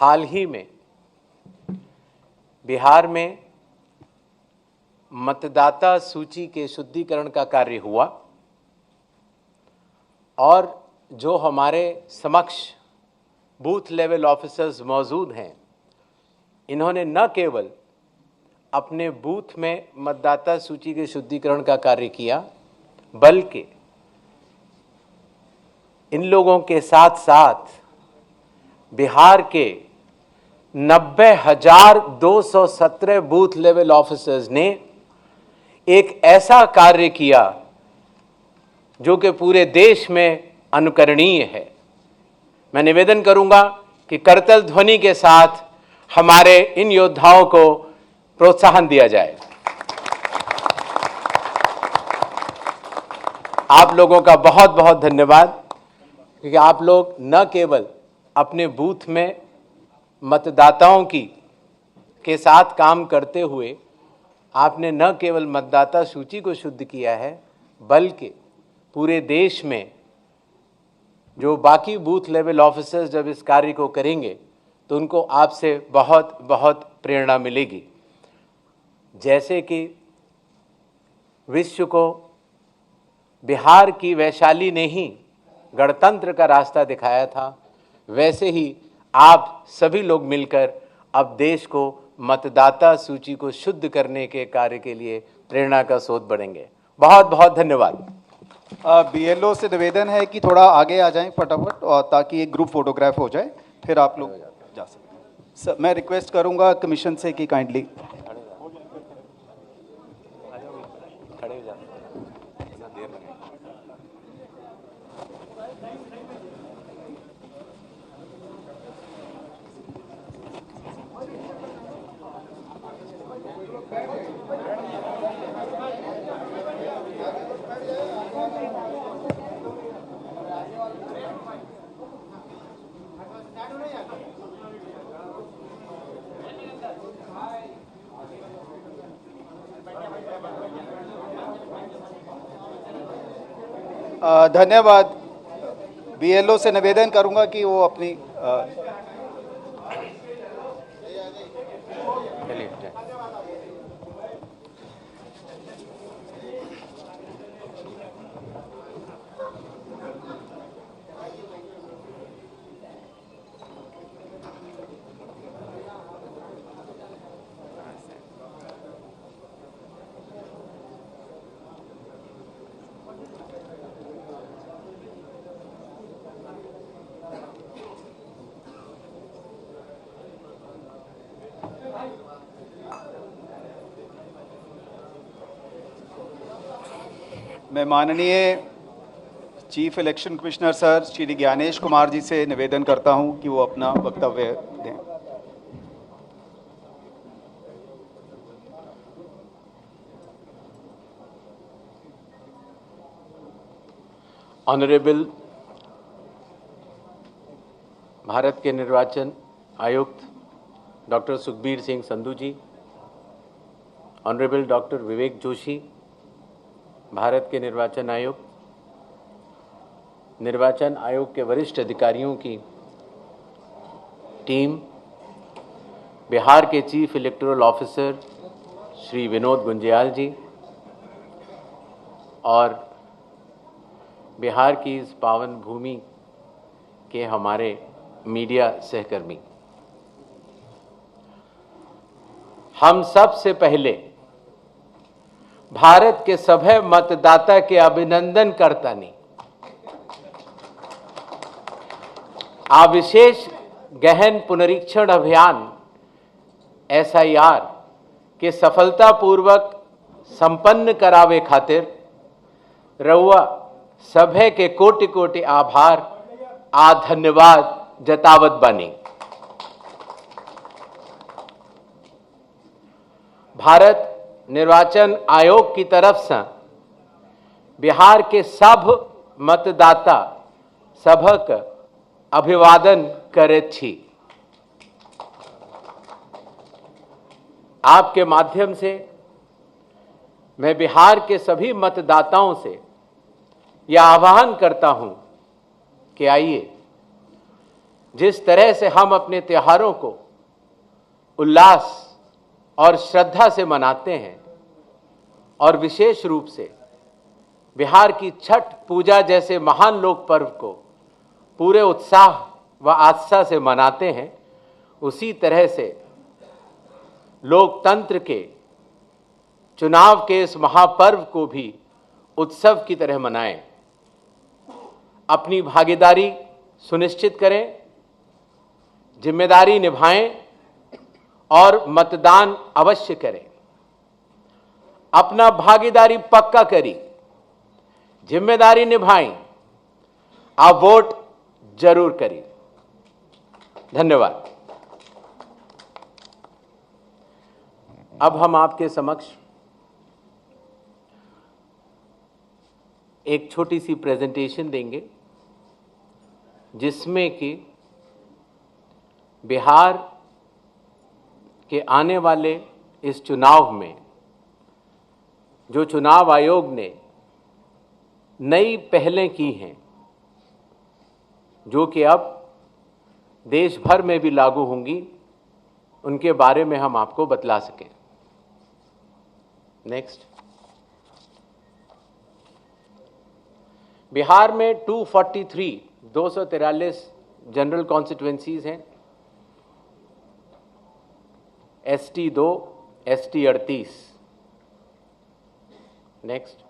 हाल ही में बिहार में मतदाता सूची के शुद्धिकरण का कार्य हुआ और जो हमारे समक्ष बूथ लेवल ऑफिसर्स मौजूद हैं, इन्होंने न केवल अपने बूथ में मतदाता सूची के शुद्धिकरण का कार्य किया, बल्कि इन लोगों के साथ साथ बिहार के 90,217 बूथ लेवल ऑफिसर्स ने एक ऐसा कार्य किया जो कि पूरे देश में अनुकरणीय है। मैं निवेदन करूंगा कि करतल ध्वनि के साथ हमारे इन योद्धाओं को प्रोत्साहन दिया जाए। आप लोगों का बहुत बहुत धन्यवाद, क्योंकि आप लोग न केवल अपने बूथ में मतदाताओं के साथ काम करते हुए आपने न केवल मतदाता सूची को शुद्ध किया है, बल्कि पूरे देश में जो बाकी बूथ लेवल ऑफिसर्स जब इस कार्य को करेंगे तो उनको आपसे बहुत बहुत प्रेरणा मिलेगी। जैसे कि विश्व को बिहार की वैशाली ने ही गणतंत्र का रास्ता दिखाया था, वैसे ही आप सभी लोग मिलकर अब देश को मतदाता सूची को शुद्ध करने के कार्य के लिए प्रेरणा का स्रोत बनेंगे। बहुत बहुत धन्यवाद। बीएलओ से निवेदन है कि थोड़ा आगे आ जाएं फटाफट, और ताकि एक ग्रुप फोटोग्राफ हो जाए, फिर आप लोग जा सकते हैं। सर, मैं रिक्वेस्ट करूंगा कमीशन से कि काइंडली खड़े हो जाओ। धन्यवाद। बीएलओ से निवेदन करूंगा कि वो अपनी मैं माननीय chief election commissioner sir Shri Gyanesh Kumar ji से निवेदन करता हूं कि वो अपना वक्तव्य दें। ऑनरेबल भारत के निर्वाचन आयुक्त डॉक्टर सुखबीर सिंह संधू जी, ऑनरेबल डॉक्टर विवेक जोशी, भारत के निर्वाचन आयुक्त, निर्वाचन आयोग के वरिष्ठ अधिकारियों की टीम, बिहार के chief electoral officer Shri Vinod Gunjiyal ji और बिहार की इस पावन भूमि के हमारे मीडिया सहकर्मी, हम सबसे पहले भारत के सभी मतदाता के अभिनंदन करतानी आ विशेष गहन पुनरीक्षण अभियान SIR के सफलतापूर्वक संपन्न करावे खातिर रउआ सभे के कोटि कोटि आभार आ धन्यवाद जतावत बानी। भारत निर्वाचन आयोग की तरफ से बिहार के सब मतदाता सभक अभिवादन करैत छी। आपके माध्यम से मैं बिहार के सभी मतदाताओं से यह आह्वान करता हूं कि आइए जिस तरह से हम अपने त्योहारों को उल्लास और श्रद्धा से मनाते हैं और विशेष रूप से बिहार की छठ पूजा जैसे महान लोक पर्व को पूरे उत्साह व आस्था से मनाते हैं, उसी तरह से लोकतंत्र के चुनाव के इस महापर्व को भी उत्सव की तरह मनाएं। अपनी भागीदारी सुनिश्चित करें, जिम्मेदारी निभाएं और मतदान अवश्य करें। अपना भागीदारी पक्का करी, जिम्मेदारी निभाएं, आप वोट जरूर करें। धन्यवाद। अब हम आपके समक्ष एक छोटी सी प्रेजेंटेशन देंगे जिसमें कि बिहार के आने वाले इस चुनाव में जो चुनाव आयोग ने नई पहलें की हैं, जो कि अब देश भर में भी लागू होंगी, उनके बारे में हम आपको बतला सकें। नेक्स्ट। बिहार में 243 जनरल कॉन्स्टिट्यूएंसीज हैं, एसटी 2, एसटी 38। नेक्स्ट।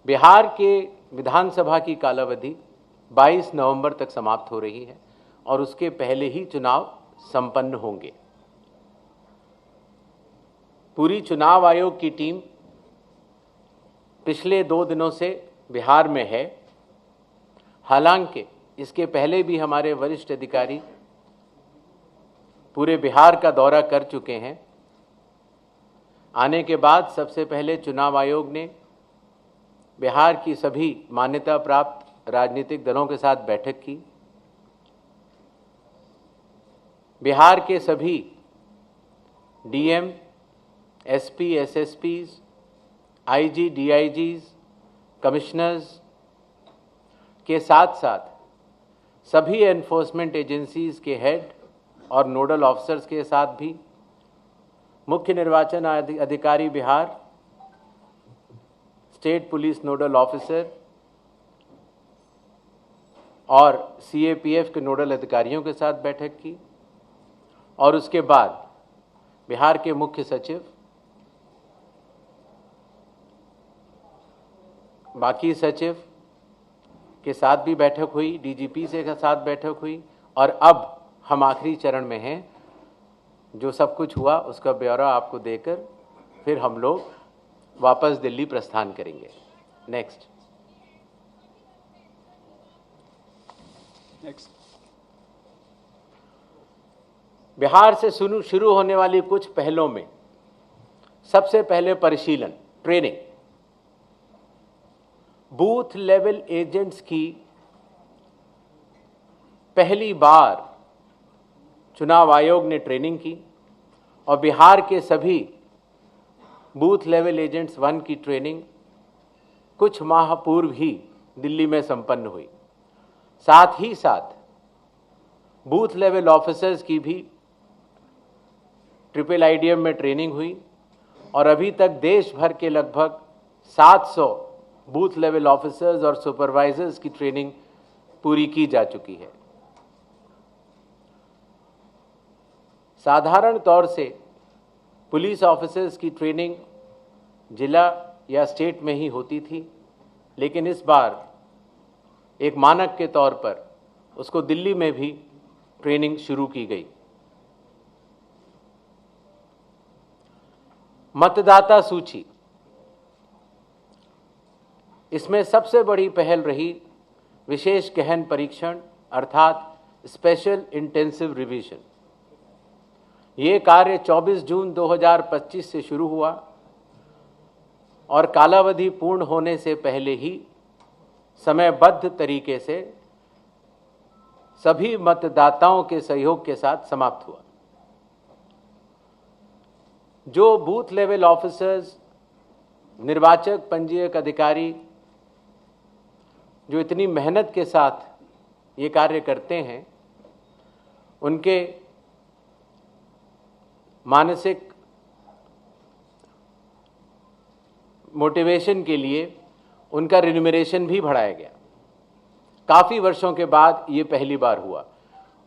बिहार के विधानसभा की कालावधि 22 नवंबर तक समाप्त हो रही है और उसके पहले ही चुनाव संपन्न होंगे। पूरी चुनाव आयोग की टीम पिछले 2 दिनों से बिहार में है। हालांकि इसके पहले भी हमारे वरिष्ठ अधिकारी पूरे बिहार का दौरा कर चुके हैं। आने के बाद सबसे पहले चुनाव आयोग ने बिहार की सभी मान्यता प्राप्त राजनीतिक दलों के साथ बैठक की। बिहार के सभी डीएम, एसपी, एसएसपीज, आईजी, डीआईजीज, कमिश्नर्स के साथ साथ सभी एनफोर्समेंट एजेंसीज के हेड और नोडल ऑफिसर्स के साथ भी मुख्य निर्वाचन अधिकारी Bihar, state police nodal officer और सीएपीएफ के नोडल अधिकारियों के साथ बैठक की और उसके बाद बिहार के मुख्य सचिव, बाकी सचिव के साथ भी बैठक हुई, डीजीपी से के साथ बैठक हुई और अब हम आखिरी चरण में हैं। जो सब कुछ हुआ उसका ब्यौरा आपको देकर फिर हम लोग वापस दिल्ली प्रस्थान करेंगे। नेक्स्ट। बिहार से शुरू होने वाली कुछ पहलों में सबसे पहले परिशीलन, ट्रेनिंग। बूथ लेवल एजेंट्स की पहली बार चुनाव आयोग ने ट्रेनिंग की और बिहार के सभी बूथ लेवल एजेंट्स 1 की ट्रेनिंग कुछ माह पूर्व ही दिल्ली में संपन्न हुई। साथ ही साथ बूथ लेवल ऑफिसर्स की भी ट्रिपल आईडीएम में ट्रेनिंग हुई और अभी तक देश भर के लगभग 700 बूथ लेवल ऑफिसर्स और सुपरवाइजर्स की ट्रेनिंग पूरी की जा चुकी है। साधारण तौर से पुलिस ऑफिसर्स की ट्रेनिंग जिला या स्टेट में ही होती थी, लेकिन इस बार एक मानक के तौर पर उसको दिल्ली में भी ट्रेनिंग शुरू की गई। मतदाता सूची, इसमें सबसे बड़ी पहल रही विशेष गहन परीक्षण अर्थात स्पेशल इंटेंसिव रिवीजन। ये कार्य 24 जून 2025 से शुरू हुआ और कालावधि पूर्ण होने से पहले ही समयबद्ध तरीके से सभी मतदाताओं के सहयोग के साथ समाप्त हुआ। जो बूथ लेवल ऑफिसर्स, निर्वाचक पंजीयक अधिकारी जो इतनी मेहनत के साथ ये कार्य करते हैं, उनके मानसिक मोटिवेशन के लिए उनका रिन्यूमरेशन भी बढ़ाया गया। काफ़ी वर्षों के बाद ये पहली बार हुआ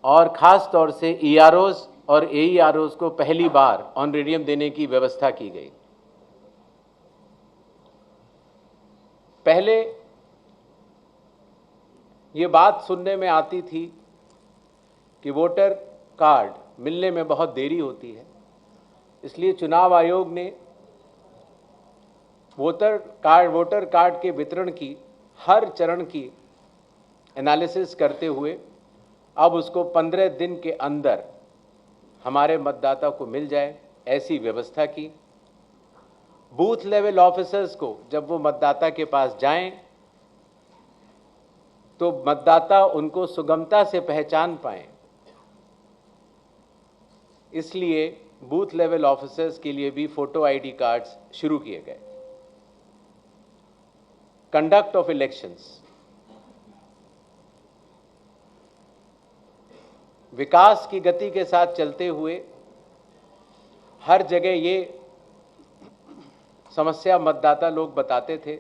और ख़ास तौर से EROs और AEROs को पहली बार ऑनरेडियम देने की व्यवस्था की गई। पहले ये बात सुनने में आती थी कि वोटर कार्ड मिलने में बहुत देरी होती है, इसलिए चुनाव आयोग ने वोटर कार्ड के वितरण की हर चरण की एनालिसिस करते हुए अब उसको 15 दिन के अंदर हमारे मतदाता को मिल जाए ऐसी व्यवस्था की। बूथ लेवल ऑफिसर्स को जब वो मतदाता के पास जाएं तो मतदाता उनको सुगमता से पहचान पाएं, इसलिए बूथ लेवल ऑफिसर्स के लिए भी फोटो आईडी कार्ड्स शुरू किए गए। कंडक्ट ऑफ इलेक्शंस, विकास की गति के साथ चलते हुए हर जगह ये समस्या मतदाता लोग बताते थे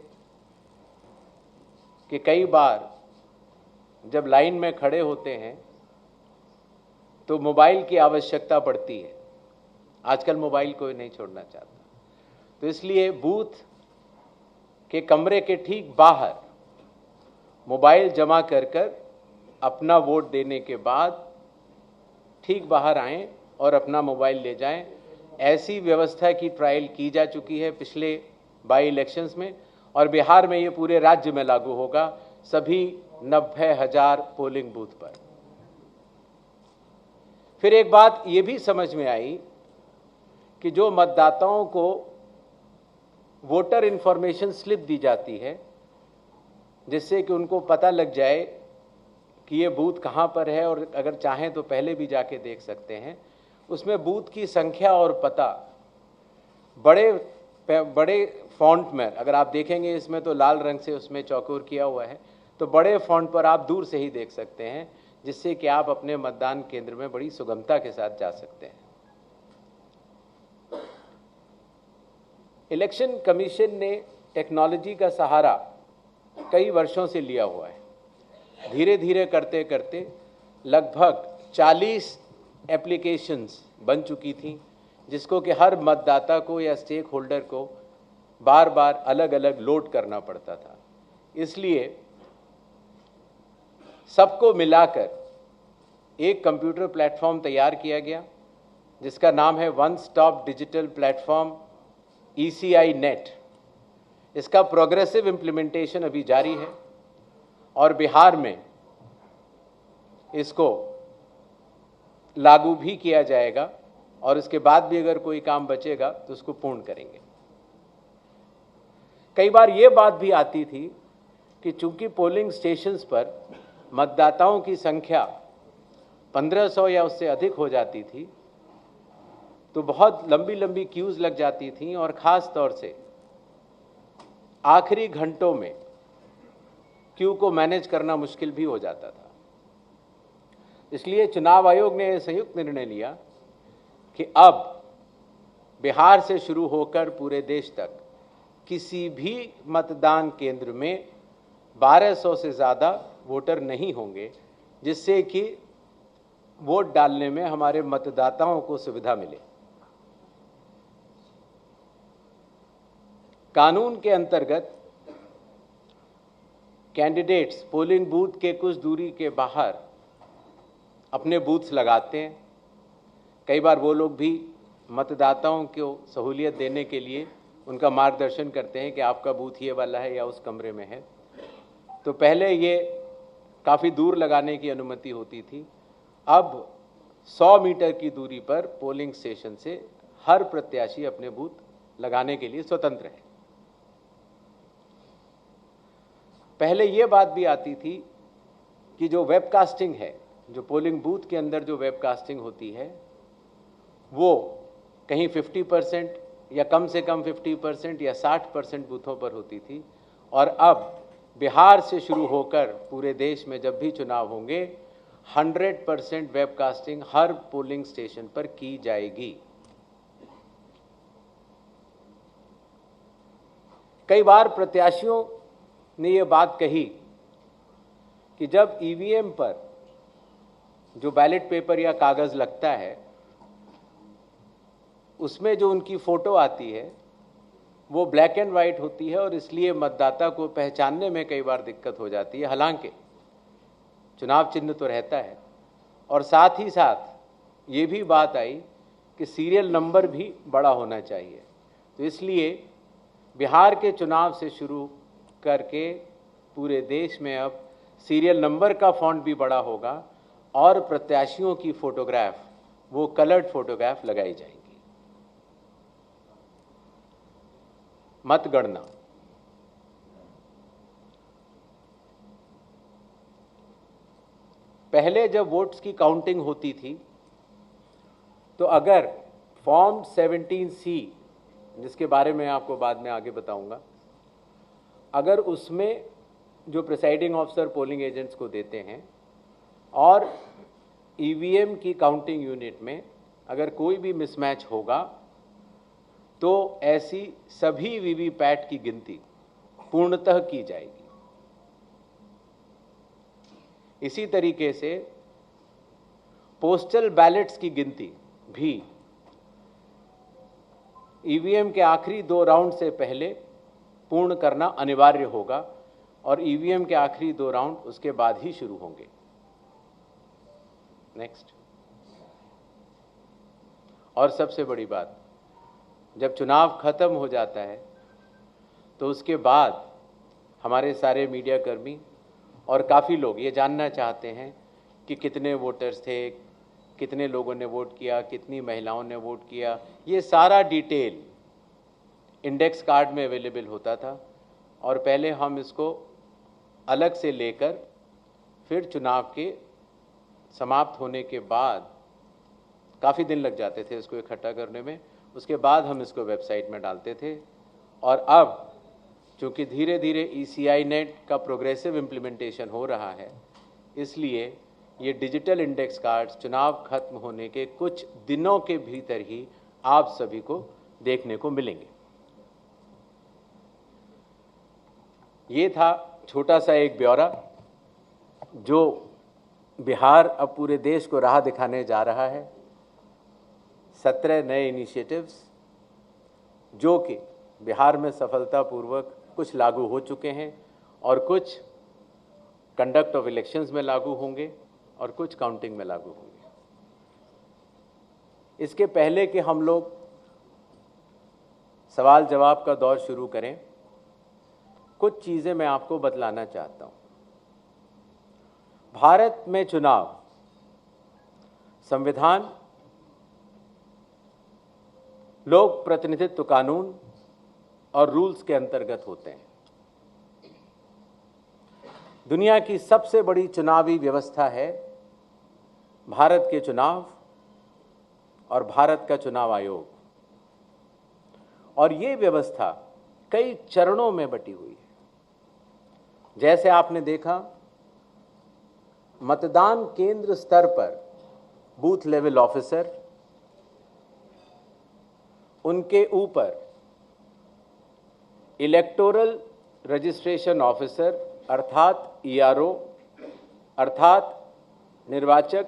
कि कई बार जब लाइन में खड़े होते हैं तो मोबाइल की आवश्यकता पड़ती है। आजकल मोबाइल कोई नहीं छोड़ना चाहता, तो इसलिए बूथ के कमरे के ठीक बाहर मोबाइल जमा कर अपना वोट देने के बाद ठीक बाहर आएं और अपना मोबाइल ले जाएं। ऐसी व्यवस्था की ट्रायल की जा चुकी है पिछले बाई इलेक्शंस में और बिहार में ये पूरे राज्य में लागू होगा, सभी 90,000 पोलिंग बूथ पर। फिर एक बात ये भी समझ में आई कि जो मतदाताओं को वोटर इंफॉर्मेशन स्लिप दी जाती है जिससे कि उनको पता लग जाए कि ये बूथ कहाँ पर है और अगर चाहें तो पहले भी जाके देख सकते हैं, उसमें बूथ की संख्या और पता बड़े फॉन्ट में, अगर आप देखेंगे इसमें तो लाल रंग से उसमें चौकोर किया हुआ है, तो बड़े फॉन्ट पर आप दूर से ही देख सकते हैं, जिससे कि आप अपने मतदान केंद्र में बड़ी सुगमता के साथ जा सकते हैं। इलेक्शन कमीशन ने टेक्नोलॉजी का सहारा कई वर्षों से लिया हुआ है। धीरे धीरे करते करते लगभग 40 एप्लीकेशंस बन चुकी थी, जिसको कि हर मतदाता को या स्टेक होल्डर को बार बार अलग अलग लोड करना पड़ता था। इसलिए सबको मिलाकर एक कंप्यूटर प्लेटफॉर्म तैयार किया गया जिसका नाम है one stop digital platform ECI net. इसका प्रोग्रेसिव इम्प्लीमेंटेशन अभी जारी है और बिहार में इसको लागू भी किया जाएगा और इसके बाद भी अगर कोई काम बचेगा तो उसको पूर्ण करेंगे। कई बार ये बात भी आती थी कि चूंकि पोलिंग स्टेशंस पर मतदाताओं की संख्या 1500 या उससे अधिक हो जाती थी तो बहुत लंबी लंबी क्यूज लग जाती थी और ख़ास तौर से आखिरी घंटों में क्यू को मैनेज करना मुश्किल भी हो जाता था। इसलिए चुनाव आयोग ने यह संयुक्त निर्णय लिया कि अब बिहार से शुरू होकर पूरे देश तक किसी भी मतदान केंद्र में 1200 से ज़्यादा वोटर नहीं होंगे, जिससे कि वोट डालने में हमारे मतदाताओं को सुविधा मिले। कानून के अंतर्गत कैंडिडेट्स पोलिंग बूथ के कुछ दूरी के बाहर अपने बूथ्स लगाते हैं। कई बार वो लोग भी मतदाताओं को सहूलियत देने के लिए उनका मार्गदर्शन करते हैं कि आपका बूथ ये वाला है या उस कमरे में है। तो पहले ये काफ़ी दूर लगाने की अनुमति होती थी, अब 100 मीटर की दूरी पर पोलिंग स्टेशन से हर प्रत्याशी अपने बूथ लगाने के लिए स्वतंत्र है। पहले ये बात भी आती थी कि जो वेबकास्टिंग है, जो पोलिंग बूथ के अंदर जो वेबकास्टिंग होती है वो कहीं 50% या कम से कम 50% या 60% बूथों पर होती थी और अब बिहार से शुरू होकर पूरे देश में जब भी चुनाव होंगे 100% वेबकास्टिंग हर पोलिंग स्टेशन पर की जाएगी। कई बार प्रत्याशियों ने यह बात कही कि जब ईवीएम पर जो बैलेट पेपर या कागज लगता है उसमें जो उनकी फोटो आती है वो ब्लैक एंड वाइट होती है और इसलिए मतदाता को पहचानने में कई बार दिक्कत हो जाती है। हालांकि चुनाव चिन्ह तो रहता है और साथ ही साथ ये भी बात आई कि सीरियल नंबर भी बड़ा होना चाहिए। तो इसलिए बिहार के चुनाव से शुरू करके पूरे देश में अब सीरियल नंबर का फॉन्ट भी बड़ा होगा और प्रत्याशियों की फोटोग्राफ वो कलर्ड फोटोग्राफ लगाई जाएंगी। मतगणना पहले जब वोट्स की काउंटिंग होती थी तो अगर फॉर्म 17C, जिसके बारे में आपको बाद में आगे बताऊंगा, अगर उसमें जो प्रिसाइडिंग ऑफिसर पोलिंग एजेंट्स को देते हैं और ईवीएम की काउंटिंग यूनिट में अगर कोई भी मिसमैच होगा तो ऐसी सभी वीवीपैट की गिनती पूर्णतः की जाएगी। इसी तरीके से पोस्टल बैलेट्स की गिनती भी ईवीएम के आखिरी 2 राउंड से पहले पूर्ण करना अनिवार्य होगा और ईवीएम के आखिरी 2 राउंड उसके बाद ही शुरू होंगे। नेक्स्ट, और सबसे बड़ी बात, जब चुनाव खत्म हो जाता है तो उसके बाद हमारे सारे मीडिया कर्मी और काफ़ी लोग ये जानना चाहते हैं कि कितने वोटर्स थे, कितने लोगों ने वोट किया, कितनी महिलाओं ने वोट किया। ये सारा डिटेल इंडेक्स कार्ड में अवेलेबल होता था और पहले हम इसको अलग से लेकर फिर चुनाव के समाप्त होने के बाद काफ़ी दिन लग जाते थे इसको इकट्ठा करने में, उसके बाद हम इसको वेबसाइट में डालते थे। और अब चूँकि धीरे धीरे ECI नेट का प्रोग्रेसिव इम्प्लीमेंटेशन हो रहा है, इसलिए ये डिजिटल इंडेक्स कार्ड्स चुनाव खत्म होने के कुछ दिनों के भीतर ही आप सभी को देखने को मिलेंगे। ये था छोटा सा एक ब्यौरा जो बिहार अब पूरे देश को राह दिखाने जा रहा है। 17 नए इनिशिएटिव्स जो कि बिहार में सफलतापूर्वक कुछ लागू हो चुके हैं और कुछ कंडक्ट ऑफ इलेक्शंस में लागू होंगे और कुछ काउंटिंग में लागू होंगे। इसके पहले कि हम लोग सवाल जवाब का दौर शुरू करें, कुछ चीज़ें मैं आपको बतलाना चाहता हूं। भारत में चुनाव संविधान, लोक प्रतिनिधित्व कानून और रूल्स के अंतर्गत होते हैं। दुनिया की सबसे बड़ी चुनावी व्यवस्था है भारत के चुनाव और भारत का चुनाव आयोग, और ये व्यवस्था कई चरणों में बटी हुई है। जैसे आपने देखा, मतदान केंद्र स्तर पर बूथ लेवल ऑफिसर, उनके ऊपर इलेक्टोरल रजिस्ट्रेशन ऑफिसर अर्थात ERO अर्थात निर्वाचक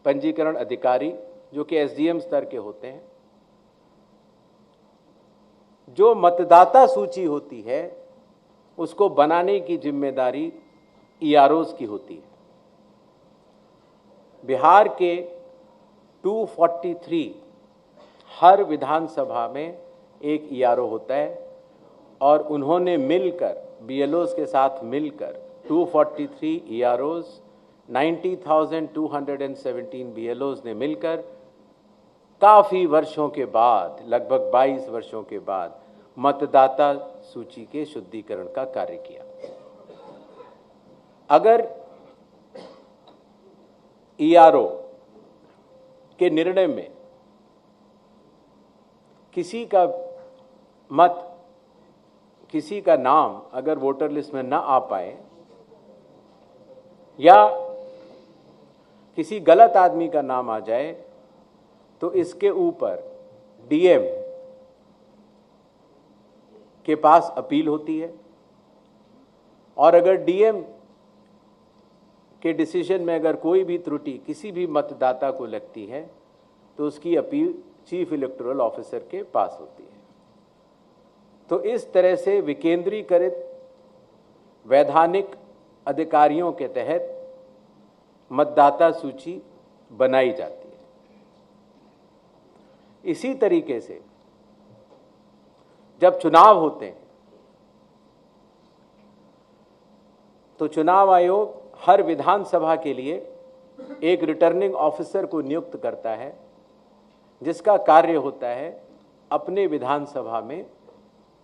पंजीकरण अधिकारी, जो कि SDM स्तर के होते हैं। जो मतदाता सूची होती है उसको बनाने की जिम्मेदारी EROs की होती है। बिहार के 243 हर विधानसभा में एक ERO होता है और उन्होंने मिलकर BLOs के साथ मिलकर 243 EROs, 90,217 BLOs ने मिलकर काफ़ी वर्षों के बाद, लगभग 22 वर्षों के बाद, मतदाता सूची के शुद्धिकरण का कार्य किया। अगर ERO के निर्णय में किसी का मत, किसी का नाम अगर वोटर लिस्ट में ना आ पाए या किसी गलत आदमी का नाम आ जाए तो इसके ऊपर डीएम के पास अपील होती है, और अगर डीएम के डिसीजन में अगर कोई भी त्रुटि किसी भी मतदाता को लगती है तो उसकी अपील चीफ इलेक्टोरल ऑफिसर के पास होती है। तो इस तरह से विकेंद्रीकृत वैधानिक अधिकारियों के तहत मतदाता सूची बनाई जाती है। इसी तरीके से जब चुनाव होते हैं तो चुनाव आयोग हर विधानसभा के लिए एक रिटर्निंग ऑफिसर को नियुक्त करता है, जिसका कार्य होता है अपने विधानसभा में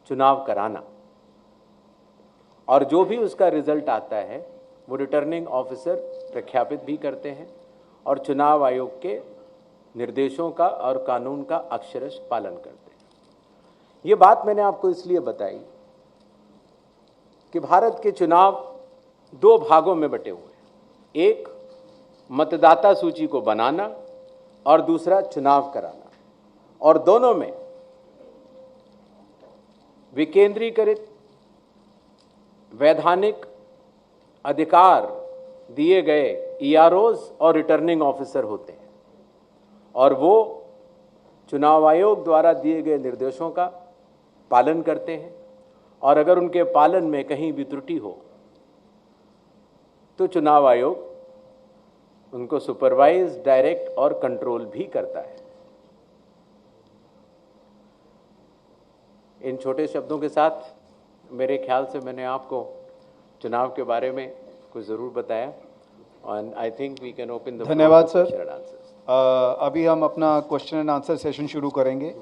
चुनाव कराना, और जो भी उसका रिजल्ट आता है वो रिटर्निंग ऑफिसर प्रख्यापित भी करते हैं और चुनाव आयोग के निर्देशों का और कानून का अक्षरश पालन करते हैं। ये बात मैंने आपको इसलिए बताई कि भारत के चुनाव दो भागों में बटे हुए हैं, एक मतदाता सूची को बनाना और दूसरा चुनाव कराना, और दोनों में विकेंद्रीकृत वैधानिक अधिकार दिए गए ईआरओज और रिटर्निंग ऑफिसर होते हैं, और वो चुनाव आयोग द्वारा दिए गए निर्देशों का पालन करते हैं, और अगर उनके पालन में कहीं भी त्रुटि हो तो चुनाव आयोग उनको सुपरवाइज, डायरेक्ट और कंट्रोल भी करता है। इन छोटे शब्दों के साथ मेरे ख्याल से मैंने आपको चुनाव के बारे में कुछ ज़रूर बताया, और I think we can open the धन्यवाद सर। अभी हम अपना क्वेश्चन एंड आंसर सेशन शुरू करेंगे।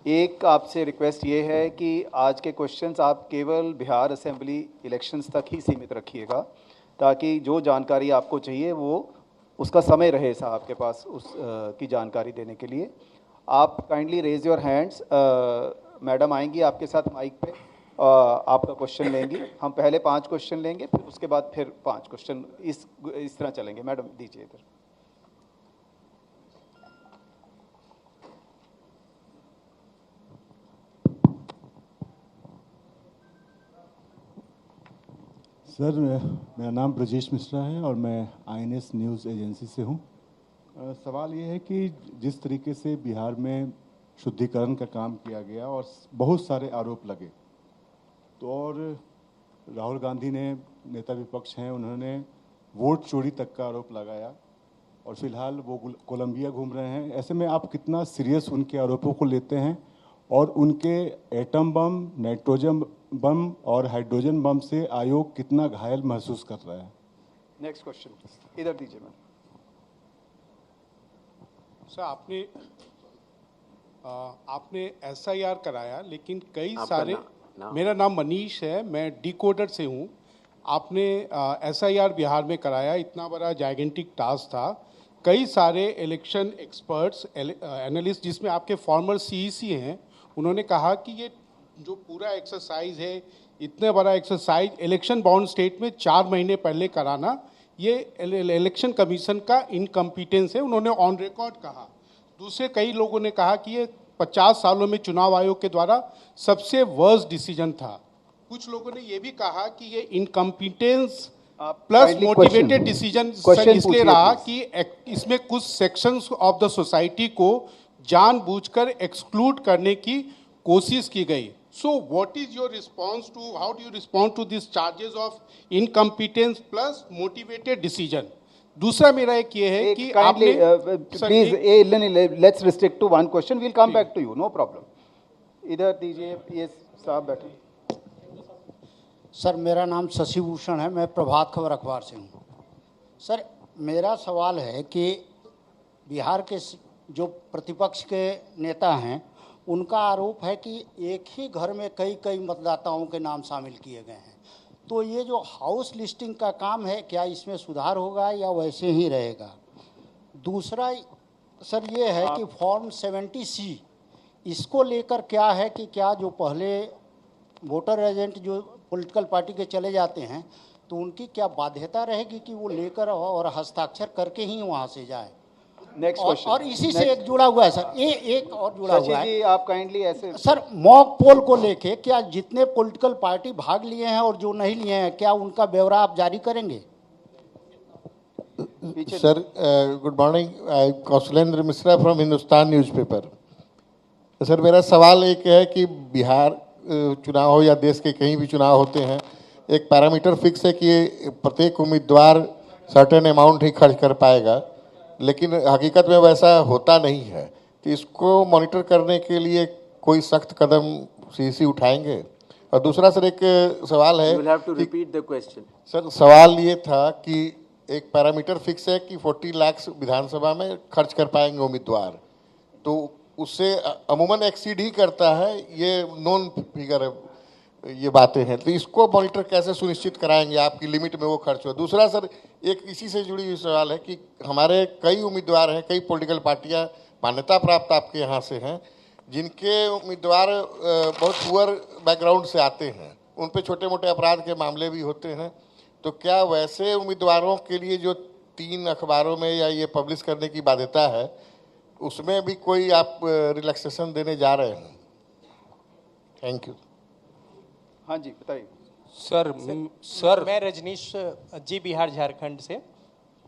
एक आपसे रिक्वेस्ट ये है कि आज के क्वेश्चंस आप केवल बिहार असेंबली इलेक्शंस तक ही सीमित रखिएगा, ताकि जो जानकारी आपको चाहिए वो उसका समय रहे साहब के पास उस की जानकारी देने के लिए। आप kindly raise your hands, madam आएंगी आपके साथ माइक पे, आपका क्वेश्चन लेंगी। हम पहले 5 क्वेश्चन लेंगे, फिर उसके बाद फिर 5 क्वेश्चन, इस तरह चलेंगे। मैडम दीजिए इधर। सर, मेरा नाम ब्रजेश मिश्रा है और मैं आईएनएस न्यूज़ एजेंसी से हूँ। सवाल ये है कि जिस तरीके से बिहार में शुद्धिकरण का काम किया गया और बहुत सारे आरोप लगे, तो और राहुल गांधी ने, नेता विपक्ष हैं, उन्होंने वोट चोरी तक का आरोप लगाया, और फिलहाल वो कोलंबिया घूम रहे हैं। ऐसे में आप कितना सीरियस उनके आरोपों को लेते हैं, और उनके एटम बम, नाइट्रोजन बम और हाइड्रोजन बम से आयोग कितना घायल महसूस कर रहा है? नेक्स्ट क्वेश्चन इधर दीजिए मैम। सर, आपने एसआईआर कराया, लेकिन कई सारे मेरा नाम मनीष है, मैं डिकोडर से हूँ। आपने एसआईआर बिहार में कराया, इतना बड़ा जाइगेंटिक टास्क था। कई सारे इलेक्शन एक्सपर्ट्स, एनालिस्ट, जिसमें आपके फॉर्मर सीईसी हैं, उन्होंने कहा कि ये जो पूरा एक्सरसाइज है, इतने बड़ा एक्सरसाइज इलेक्शन बाउंड स्टेट में 4 महीने पहले कराना, ये इलेक्शन कमीशन का इनकम्पिटेंस है, उन्होंने ऑन रिकॉर्ड कहा। दूसरे कई लोगों ने कहा कि ये 50 सालों में चुनाव आयोग के द्वारा सबसे वर्स्ट डिसीजन था। कुछ लोगों ने ये भी कहा कि ये इनकम्पिटेंस प्लस मोटिवेटेड डिसीजन इसलिए रहा कि इसमें कुछ सेक्शंस ऑफ द सोसाइटी को जानबूझकर एक्सक्लूड करने की कोशिश की गई। So what is your response to, how do you respond to these charges of incompetence plus motivated decision? दूसरा मेरा एक ये है कि आपने please let's restrict to 1 question, we'll come back to you, no problem. इधर दीजिए, ये साहब बैठे। सर, मेरा नाम शशि भूषण है, मैं प्रभात खबर अखबार से हूँ। सर, मेरा सवाल है कि बिहार के जो प्रतिपक्ष के नेता हैं, उनका आरोप है कि एक ही घर में कई मतदाताओं के नाम शामिल किए गए हैं। तो ये जो हाउस लिस्टिंग का काम है, क्या इसमें सुधार होगा या वैसे ही रहेगा? दूसरा सर ये है कि फॉर्म 70C, इसको लेकर क्या है कि क्या जो पहले वोटर एजेंट जो पॉलिटिकल पार्टी के चले जाते हैं, तो उनकी क्या बाध्यता रहेगी कि वो लेकर और हस्ताक्षर करके ही वहाँ से जाए? Next question. और इसी से एक जुड़ा हुआ है सर, एक और जुड़ा हुआ शशि है जी, आप काइंडली ऐसे सर, मॉक पोल को लेके क्या जितने पॉलिटिकल पार्टी भाग लिए हैं और जो नहीं लिए हैं, क्या उनका ब्यौरा आप जारी करेंगे? Sir, good morning. I Kaushlendra Mishra from Hindustan newspaper. Sir, मेरा सवाल एक है कि बिहार चुनाव हो या देश के कहीं भी चुनाव होते हैं, एक पैरामीटर फिक्स है कि प्रत्येक उम्मीदवार सर्टेन अमाउंट ही खर्च कर पाएगा, लेकिन हकीकत में वैसा होता नहीं है। तो इसको मॉनिटर करने के लिए कोई सख्त कदम सीसी उठाएंगे? और दूसरा सर, एक सवाल है। You will have to repeat the question. Sir, सवाल ये था कि एक पैरामीटर फिक्स है कि 40 लाख विधानसभा में खर्च कर पाएंगे उम्मीदवार, तो उससे अमूमन एक्सीड ही करता है, ये नॉन फिगर है, ये बातें हैं। तो इसको मॉनिटर कैसे सुनिश्चित कराएंगे आपकी लिमिट में वो खर्च हो? दूसरा सर, एक इसी से जुड़ी हुई सवाल है कि हमारे कई उम्मीदवार हैं, कई पॉलिटिकल पार्टियां मान्यता प्राप्त आपके यहाँ से हैं, जिनके उम्मीदवार बहुत पुअर बैकग्राउंड से आते हैं, उन पे छोटे मोटे अपराध के मामले भी होते हैं। तो क्या वैसे उम्मीदवारों के लिए जो 3 अखबारों में या ये पब्लिश करने की बाध्यता है, उसमें भी कोई आप रिलैक्सेशन देने जा रहे हैं? Thank you. हाँ जी, बताइए। सर मैं रजनीश जी, बिहार झारखंड से।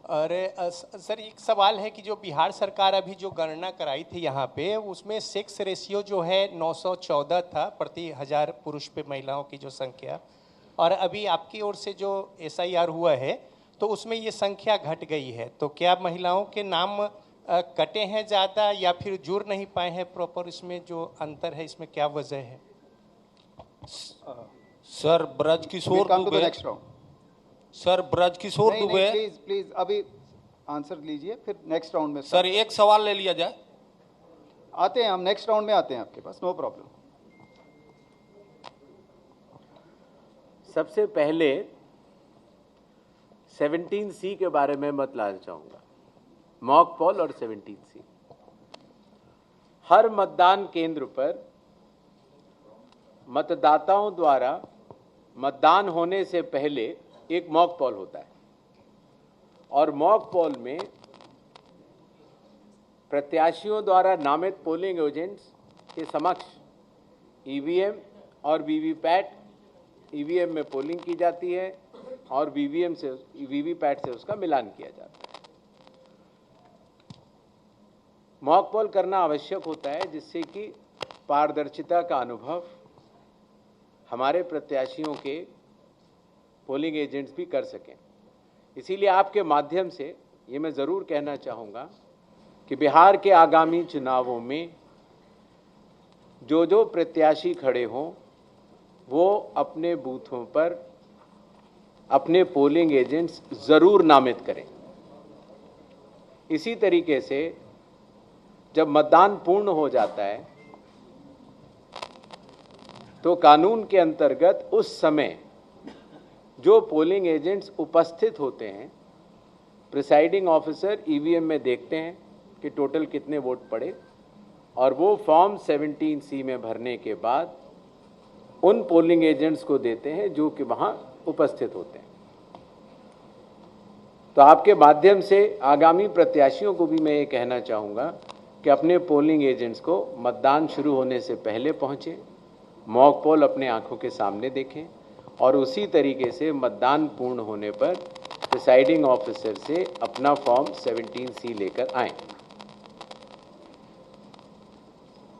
और सर, एक सवाल है कि जो बिहार सरकार अभी जो गणना कराई थी यहाँ पे, उसमें सेक्स रेशियो जो है 914 था प्रति 1000 पुरुष पे महिलाओं की जो संख्या, और अभी आपकी ओर से जो SIR हुआ है तो उसमें ये संख्या घट गई है। तो क्या महिलाओं के नाम कटे हैं ज़्यादा या फिर जुड़ नहीं पाए हैं प्रॉपर? इसमें जो अंतर है, इसमें क्या वजह है? Sir, Brajkishore Dubey. Sir, Brajkishore Dubey. Please please अभी आंसर लीजिए, फिर नेक्स्ट राउंड में। सर, एक सवाल ले लिया जाए। आते हैं हम, नेक्स्ट राउंड में आते हैं आपके पास, नो प्रॉब्लम। सबसे पहले 17C के बारे में मैं बताना चाहूँगा, मॉक पोल और 17C। हर मतदान केंद्र पर मतदाताओं द्वारा मतदान होने से पहले एक मॉक पोल होता है, और मॉक पोल में प्रत्याशियों द्वारा नामित पोलिंग एजेंट्स के समक्ष EVM और VVPAT, EVM में पोलिंग की जाती है और VVPAT से उसका मिलान किया जाता है। मॉक पोल करना आवश्यक होता है जिससे कि पारदर्शिता का अनुभव हमारे प्रत्याशियों के पोलिंग एजेंट्स भी कर सकें। इसीलिए आपके माध्यम से ये मैं ज़रूर कहना चाहूँगा कि बिहार के आगामी चुनावों में जो प्रत्याशी खड़े हों, वो अपने बूथों पर अपने पोलिंग एजेंट्स ज़रूर नामित करें। इसी तरीके से जब मतदान पूर्ण हो जाता है तो कानून के अंतर्गत उस समय जो पोलिंग एजेंट्स उपस्थित होते हैं, प्रिसाइडिंग ऑफिसर EVM में देखते हैं कि टोटल कितने वोट पड़े, और वो फॉर्म 17C में भरने के बाद उन पोलिंग एजेंट्स को देते हैं जो कि वहाँ उपस्थित होते हैं। तो आपके माध्यम से आगामी प्रत्याशियों को भी मैं ये कहना चाहूँगा कि अपने पोलिंग एजेंट्स को मतदान शुरू होने से पहले पहुँचें, मॉक पोल अपने आंखों के सामने देखें, और उसी तरीके से मतदान पूर्ण होने पर प्रिसाइडिंग ऑफिसर से अपना फॉर्म 17C लेकर आएं।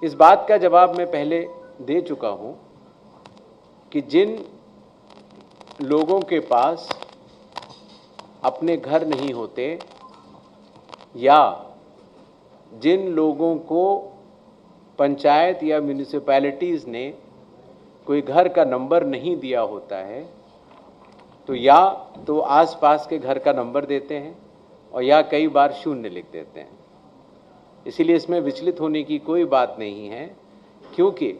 इस बात का जवाब मैं पहले दे चुका हूं कि जिन लोगों के पास अपने घर नहीं होते या जिन लोगों को पंचायत या म्यूनिसिपैलिटीज़ ने कोई घर का नंबर नहीं दिया होता है, तो या तो आसपास के घर का नंबर देते हैं और या कई बार 0 लिख देते हैं। इसीलिए इसमें विचलित होने की कोई बात नहीं है, क्योंकि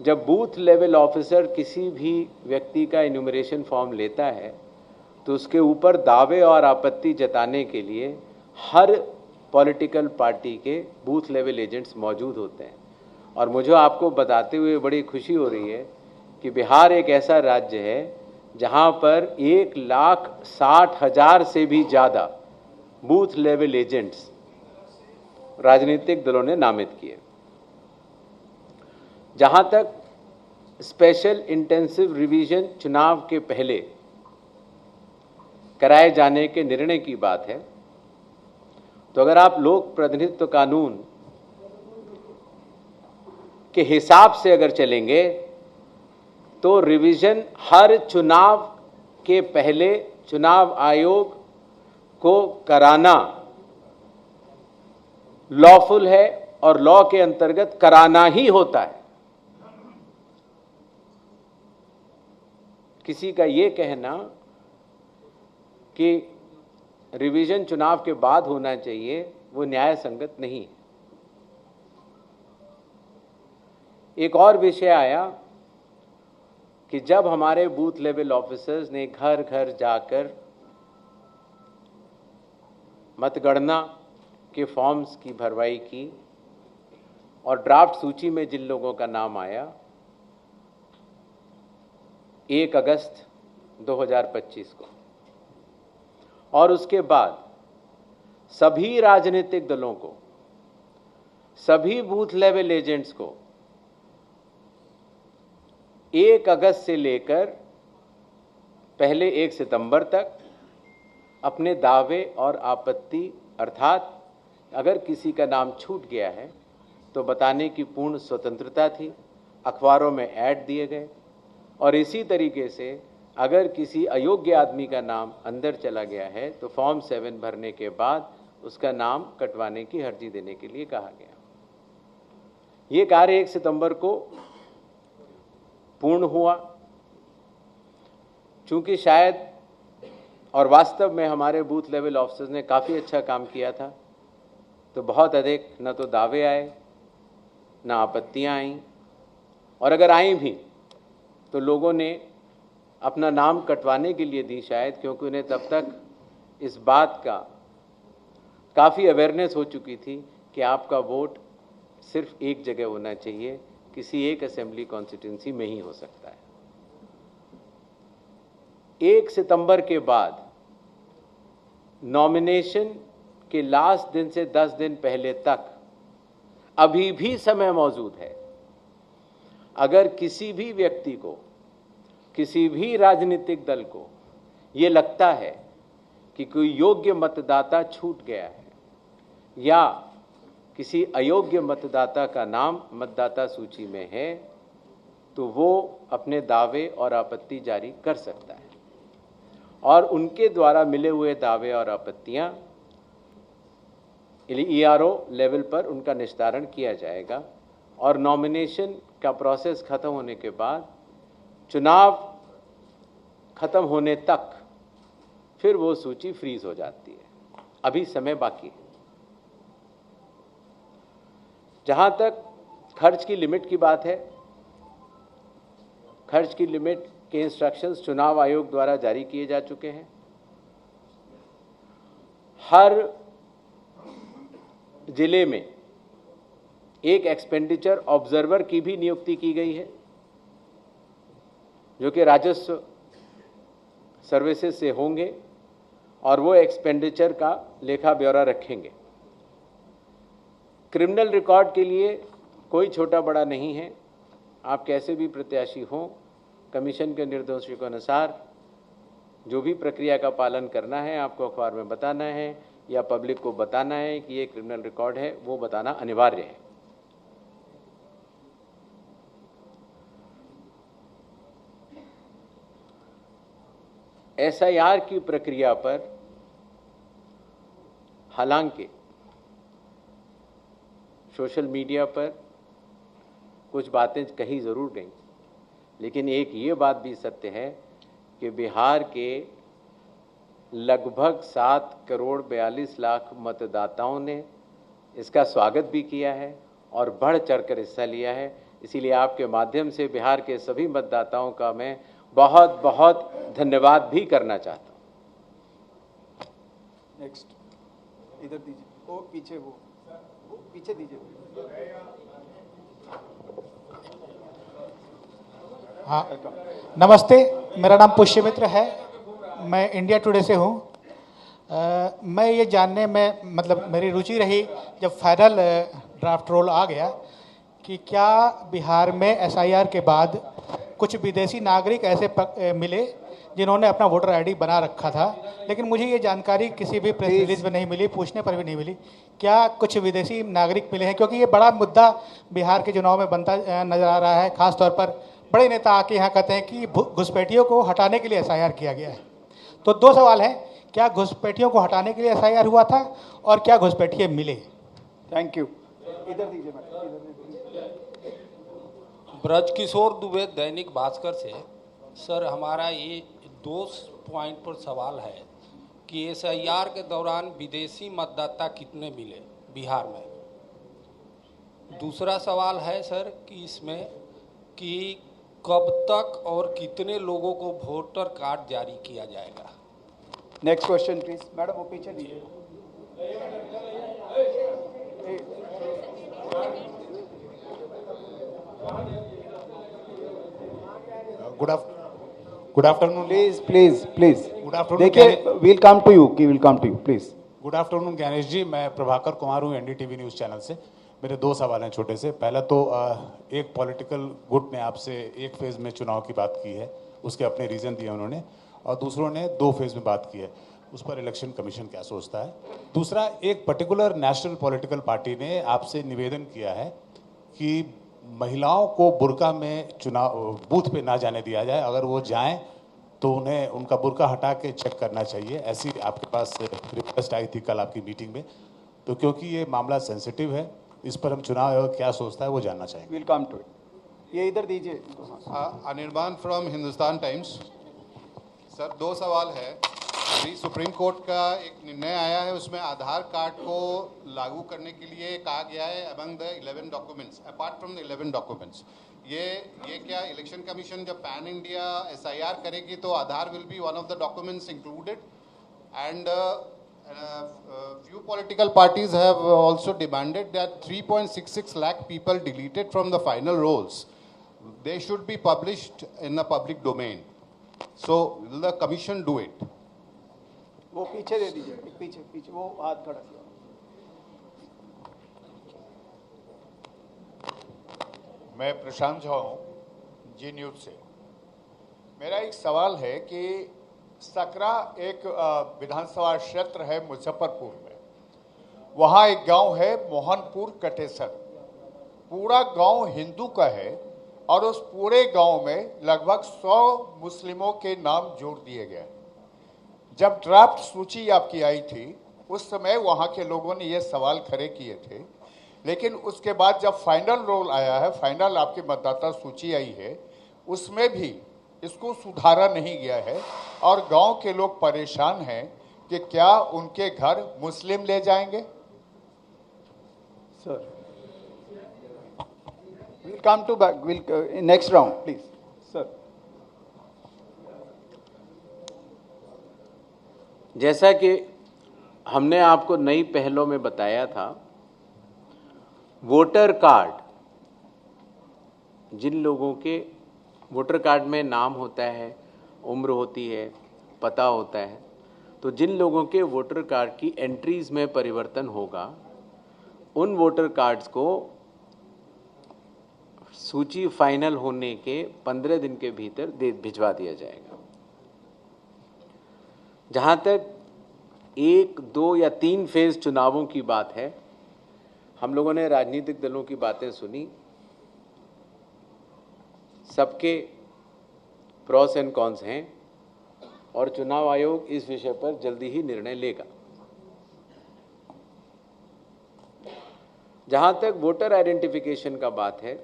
जब बूथ लेवल ऑफिसर किसी भी व्यक्ति का इन्यूमरेशन फॉर्म लेता है तो उसके ऊपर दावे और आपत्ति जताने के लिए हर पॉलिटिकल पार्टी के बूथ लेवल एजेंट्स मौजूद होते हैं। और मुझे आपको बताते हुए बड़ी खुशी हो रही है कि बिहार एक ऐसा राज्य है जहां पर 1,60,000 से भी ज़्यादा बूथ लेवल एजेंट्स राजनीतिक दलों ने नामित किए। जहां तक स्पेशल इंटेंसिव रिवीजन चुनाव के पहले कराए जाने के निर्णय की बात है, तो अगर आप लोक प्रतिनिधित्व कानून के हिसाब से अगर चलेंगे तो रिवीजन हर चुनाव के पहले चुनाव आयोग को कराना लॉफुल है और लॉ के अंतर्गत कराना ही होता है। किसी का ये कहना कि रिवीजन चुनाव के बाद होना चाहिए, वो न्याय संगत नहीं है। एक और विषय आया कि जब हमारे बूथ लेवल ऑफिसर्स ने घर घर जाकर मतगणना के फॉर्म्स की भरवाई की और ड्राफ्ट सूची में जिन लोगों का नाम आया 1 अगस्त 2025 को, और उसके बाद सभी राजनीतिक दलों को, सभी बूथ लेवल एजेंट्स को 1 अगस्त से लेकर पहले 1 सितंबर तक अपने दावे और आपत्ति, अर्थात अगर किसी का नाम छूट गया है तो बताने की पूर्ण स्वतंत्रता थी। अखबारों में ऐड दिए गए, और इसी तरीके से अगर किसी अयोग्य आदमी का नाम अंदर चला गया है तो फॉर्म 7 भरने के बाद उसका नाम कटवाने की अर्जी देने के लिए कहा गया। ये कार्य 1 सितंबर को पूर्ण हुआ। चूंकि शायद और वास्तव में हमारे बूथ लेवल ऑफिसर्स ने काफ़ी अच्छा काम किया था, तो बहुत अधिक न तो दावे आए न आपत्तियां आईं, और अगर आईं भी तो लोगों ने अपना नाम कटवाने के लिए दी, शायद क्योंकि उन्हें तब तक इस बात का काफ़ी अवेयरनेस हो चुकी थी कि आपका वोट सिर्फ एक जगह होना चाहिए, किसी एक असेंबली कॉन्स्टिट्यूंसी में ही हो सकता है। 1 सितंबर के बाद नॉमिनेशन के लास्ट दिन से 10 दिन पहले तक अभी भी समय मौजूद है। अगर किसी भी व्यक्ति को, किसी भी राजनीतिक दल को ये लगता है कि कोई योग्य मतदाता छूट गया है या किसी अयोग्य मतदाता का नाम मतदाता सूची में है, तो वो अपने दावे और आपत्ति जारी कर सकता है, और उनके द्वारा मिले हुए दावे और आपत्तियां ERO लेवल पर उनका निस्तारण किया जाएगा, और नॉमिनेशन का प्रोसेस खत्म होने के बाद चुनाव खत्म होने तक फिर वो सूची फ्रीज हो जाती है। अभी समय बाकी है। जहां तक खर्च की लिमिट की बात है, खर्च की लिमिट के इंस्ट्रक्शंस चुनाव आयोग द्वारा जारी किए जा चुके हैं। हर जिले में एक एक्सपेंडिचर ऑब्जर्वर की भी नियुक्ति की गई है, जो कि राजस्व सर्विसेज से होंगे और वो एक्सपेंडिचर का लेखा ब्यौरा रखेंगे। क्रिमिनल रिकॉर्ड के लिए कोई छोटा बड़ा नहीं है। आप कैसे भी प्रत्याशी हों, कमीशन के निर्देशों के अनुसार जो भी प्रक्रिया का पालन करना है आपको अखबार में बताना है या पब्लिक को बताना है कि ये क्रिमिनल रिकॉर्ड है, वो बताना अनिवार्य है। SIR की प्रक्रिया पर हालांकि सोशल मीडिया पर कुछ बातें कही ज़रूर गईं, लेकिन एक ये बात भी सत्य है कि बिहार के लगभग 7 करोड़ 42 लाख मतदाताओं ने इसका स्वागत भी किया है और बढ़ चढ़कर हिस्सा लिया है। इसीलिए आपके माध्यम से बिहार के सभी मतदाताओं का मैं बहुत बहुत धन्यवाद भी करना चाहता हूँ। नेक्स्ट इधर दीजिए, वो पीछे दीजिए। हाँ, नमस्ते। मेरा नाम पुष्य मित्र है, मैं इंडिया टुडे से हूँ। मैं ये जानने में मतलब मेरी रुचि रही जब फाइनल ड्राफ्ट रोल आ गया कि क्या बिहार में एसआईआर के बाद कुछ विदेशी नागरिक ऐसे मिले जिन्होंने अपना वोटर आईडी बना रखा था, लेकिन मुझे ये जानकारी किसी भी प्रेस रिलीज में नहीं मिली, पूछने पर भी नहीं मिली। क्या कुछ विदेशी नागरिक मिले हैं? क्योंकि ये बड़ा मुद्दा बिहार के चुनाव में बनता नजर आ रहा है। खास तौर पर बड़े नेता आके यहाँ कहते हैं कि घुसपैठियों को हटाने के लिए एसआईआर किया गया है। तो दो सवाल हैं, क्या घुसपैठियों को हटाने के लिए एसआईआर हुआ था और क्या घुसपैठिए मिले? Thank you. इधर दीजिए ब्रजकिशोर दुबे, दैनिक भास्कर से। सर, हमारा ये 2 पॉइंट पर सवाल है कि एसआईआर के दौरान विदेशी मतदाता कितने मिले बिहार में। दूसरा सवाल है सर कि इसमें कि कब तक और कितने लोगों को वोटर कार्ड जारी किया जाएगा। Next question please. मैडम वो पीछे लीजिए। Good afternoon. Please good afternoon. देखिए, will come to you please. Good afternoon Gyanesh ji, मैं प्रभाकर कुमार हूँ, एनडीटीवी न्यूज़ चैनल से। मेरे 2 सवाल हैं छोटे से। पहला तो एक पॉलिटिकल गुट ने आपसे एक फेज़ में चुनाव की बात की है, उसके अपने रीज़न दिए उन्होंने, और दूसरों ने 2 फेज़ में बात की है। उस पर इलेक्शन कमीशन क्या सोचता है? दूसरा, एक पर्टिकुलर नेशनल पॉलिटिकल पार्टी ने आपसे निवेदन किया है कि महिलाओं को बुर्का में चुनाव बूथ पे ना जाने दिया जाए, अगर वो जाएं तो उन्हें उनका बुर्का हटा के चेक करना चाहिए। ऐसी आपके पास रिक्वेस्ट आई थी कल आपकी मीटिंग में। तो क्योंकि ये मामला सेंसिटिव है, इस पर हम चुनाव आयोग क्या सोचता है वो जानना चाहेंगे। Will come to it. ये इधर दीजिए। Anirban from Hindustan Times. Sir, 2 सवाल है। अभी सुप्रीम कोर्ट का एक निर्णय आया है, उसमें आधार कार्ड को लागू करने के लिए कहा गया है among the 11 documents, apart from the 11 documents. ये क्या इलेक्शन कमीशन जब पैन इंडिया एसआईआर करेगी तो Aadhaar will be one of the documents included? And few political parties have also demanded that 3.66 lakh people deleted from the final rolls, they should be published in the public domain. So will the commission do it? वो पीछे दे दीजिए, पीछे वो हाथ खड़ा किया। मैं प्रशांत झा हूँ, जी न्यूज़ से। मेरा एक सवाल है कि सकरा एक विधानसभा क्षेत्र है मुजफ्फरपुर में, वहाँ एक गांव है मोहनपुर कटेसर। पूरा गांव हिंदू का है और उस पूरे गांव में लगभग 100 मुस्लिमों के नाम जोड़ दिए गए। जब ड्राफ्ट सूची आपकी आई थी उस समय वहाँ के लोगों ने ये सवाल खड़े किए थे, लेकिन उसके बाद जब फाइनल रोल आया है, फाइनल आपकी मतदाता सूची आई है, उसमें भी इसको सुधारा नहीं गया है और गांव के लोग परेशान हैं कि क्या उनके घर मुस्लिम ले जाएंगे। Sir, will come to back, will next round please. Sir, जैसा कि हमने आपको नई पहलों में बताया था, वोटर कार्ड, जिन लोगों के वोटर कार्ड में नाम होता है, उम्र होती है, पता होता है, तो जिन लोगों के वोटर कार्ड की एंट्रीज में परिवर्तन होगा, उन वोटर कार्ड्स को सूची फाइनल होने के 15 दिन के भीतर भिजवा दिया जाएगा। जहाँ तक 1, 2 या 3 फेज चुनावों की बात है, हम लोगों ने राजनीतिक दलों की बातें सुनी, सबके प्रॉस एंड कॉन्स हैं और चुनाव आयोग इस विषय पर जल्दी ही निर्णय लेगा। जहां तक वोटर आइडेंटिफिकेशन का बात है,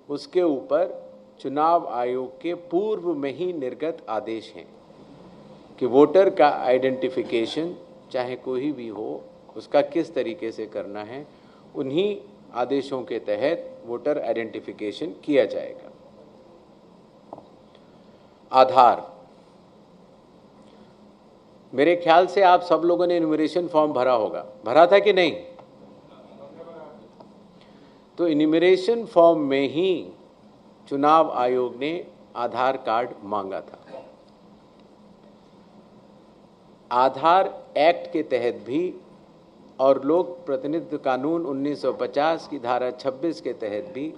उसके ऊपर चुनाव आयोग के पूर्व में ही निर्गत आदेश हैं कि वोटर का आइडेंटिफिकेशन चाहे कोई भी हो, उसका किस तरीके से करना है, उन्हीं आदेशों के तहत वोटर आइडेंटिफिकेशन किया जाएगा। आधार, मेरे ख्याल से आप सब लोगों ने इन्यूमरेशन फॉर्म भरा होगा, भरा था कि नहीं? तो इन्यूमरेशन फॉर्म में ही चुनाव आयोग ने आधार कार्ड मांगा था। आधार एक्ट के तहत भी और लोक प्रतिनिधित्व कानून 1950 की धारा 26 के तहत भी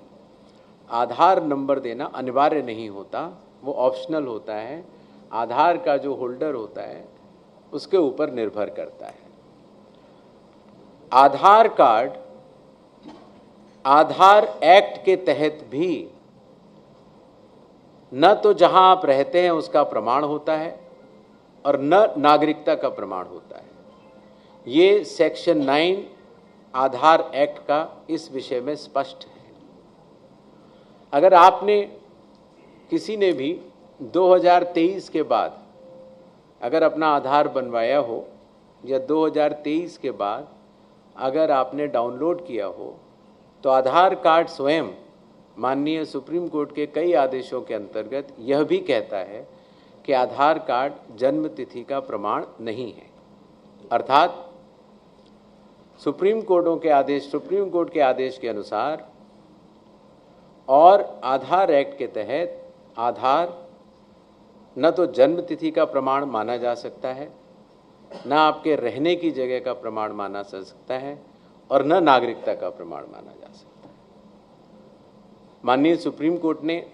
आधार नंबर देना अनिवार्य नहीं होता, वो ऑप्शनल होता है। आधार का जो होल्डर होता है उसके ऊपर निर्भर करता है। आधार कार्ड आधार एक्ट के तहत भी न तो जहां आप रहते हैं उसका प्रमाण होता है और न नागरिकता का प्रमाण होता है। ये सेक्शन 9 आधार एक्ट का इस विषय में स्पष्ट है। अगर आपने किसी ने भी 2023 के बाद अगर अपना आधार बनवाया हो या 2023 के बाद अगर आपने डाउनलोड किया हो, तो आधार कार्ड स्वयं माननीय सुप्रीम कोर्ट के कई आदेशों के अंतर्गत यह भी कहता है कि आधार कार्ड जन्म तिथि का प्रमाण नहीं है। अर्थात सुप्रीम कोर्ट के आदेश के अनुसार और आधार एक्ट के तहत आधार न तो जन्म तिथि का प्रमाण माना जा सकता है, न आपके रहने की जगह का प्रमाण माना जा सकता है और न नागरिकता का प्रमाण माना जा सकता है। माननीय सुप्रीम कोर्ट ने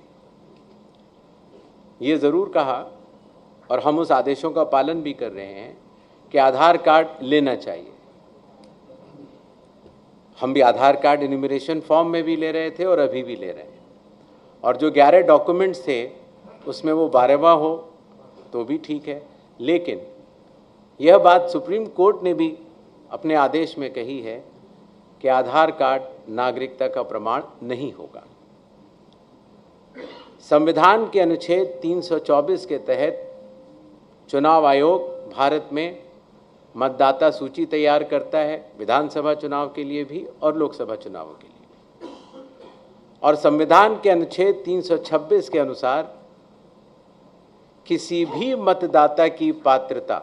ये ज़रूर कहा और हम उस आदेशों का पालन भी कर रहे हैं कि आधार कार्ड लेना चाहिए। हम भी आधार कार्ड इन्यूमरेशन फॉर्म में भी ले रहे थे और अभी भी ले रहे हैं, और जो 11 डॉक्यूमेंट्स थे उसमें वो 12वां हो तो भी ठीक है। लेकिन यह बात सुप्रीम कोर्ट ने भी अपने आदेश में कही है कि आधार कार्ड नागरिकता का प्रमाण नहीं होगा। संविधान के अनुच्छेद 324 के तहत चुनाव आयोग भारत में मतदाता सूची तैयार करता है, विधानसभा चुनाव के लिए भी और लोकसभा चुनावों के लिए। और संविधान के अनुच्छेद 326 के अनुसार किसी भी मतदाता की पात्रता